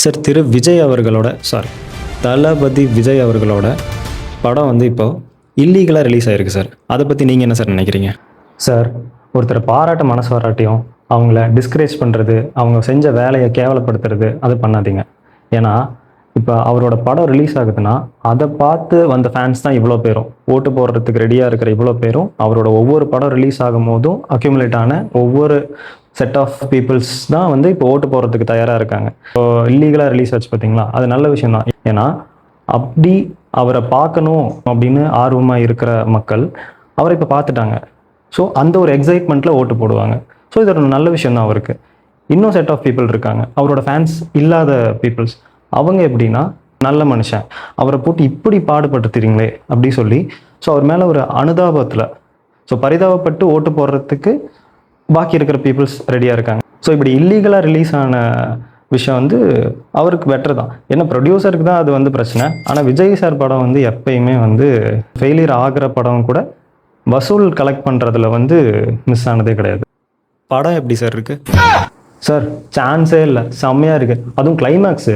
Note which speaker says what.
Speaker 1: Sir Vijay அவர்களோட தளபதி விஜய் அவர்களோட படம் வந்து இப்போ இல்லீகலாக ரிலீஸ் ஆகிருக்கு சார். அதை பற்றி நீங்கள் என்ன சார் நினைக்கிறீங்க?
Speaker 2: சார், ஒருத்தரை பாராட்ட மனசு வராட்டியும் அவங்கள டிஸ்கரேஜ் பண்ணுறது, அவங்க செஞ்ச வேலையை கேவலப்படுத்துறது அது பண்ணாதீங்க. ஏன்னா இப்போ அவரோட படம் ரிலீஸ் ஆகுதுன்னா அதை பார்த்து வந்த ஃபேன்ஸ் தான் இவ்வளோ பேரும், ஓட்டு போடுறதுக்கு ரெடியாக இருக்கிற இவ்வளோ பேரும் அவரோட ஒவ்வொரு படம் ரிலீஸ் ஆகும் போதும் அக்யூமுலேட் ஆன ஒவ்வொரு செட் ஆஃப் பீப்புள்ஸ் தான் வந்து இப்போ ஓட்டு போடுறதுக்கு தயாராக இருக்காங்க. இப்போ இல்லீகலாக ரிலீஸ் ஆச்சு பார்த்தீங்களா, அது நல்ல விஷயம் தான். ஏன்னா அப்படி அவரை பார்க்கணும் அப்படின்னு ஆர்வமாக இருக்கிற மக்கள் அவரை இப்போ பார்த்துட்டாங்க. ஸோ அந்த ஒரு எக்ஸைட்மெண்ட்டில் ஓட்டு போடுவாங்க. ஸோ இது ஒரு நல்ல விஷயம் தான் அவருக்கு. இன்னும் செட் ஆஃப் பீப்புள் இருக்காங்க, அவரோட ஃபேன்ஸ் இல்லாத பீப்புள்ஸ். அவங்க எப்படின்னா, நல்ல மனுஷன், அவரை போட்டு இப்படி பாடுபடுத்துறீங்களே அப்படி சொல்லி ஸோ அவர் மேலே ஒரு அனுதாபத்தில் பரிதாபப்பட்டு ஓட்டு போடுறதுக்கு பாக்கி இருக்கிற பீப்புள்ஸ் ரெடியாக இருக்காங்க. ஸோ இப்படி இல்லீகலாக ரிலீஸ் ஆன விஷயம் வந்து அவருக்கு பெட்டர் தான். ஏன்னா ப்ரொடியூசருக்கு தான் அது வந்து பிரச்சனை. ஆனால் விஜய் சார் படம் வந்து எப்பயுமே வந்து ஃபெயிலியர் ஆகிற படம் கூட வசூல் கலெக்ட் பண்ணுறதுல வந்து மிஸ் ஆனதே கிடையாது.
Speaker 1: படம் எப்படி சார் இருக்கு?
Speaker 2: சார், சான்ஸே இல்லை, செம்மையாக இருக்குது. அதுவும் கிளைமேக்ஸு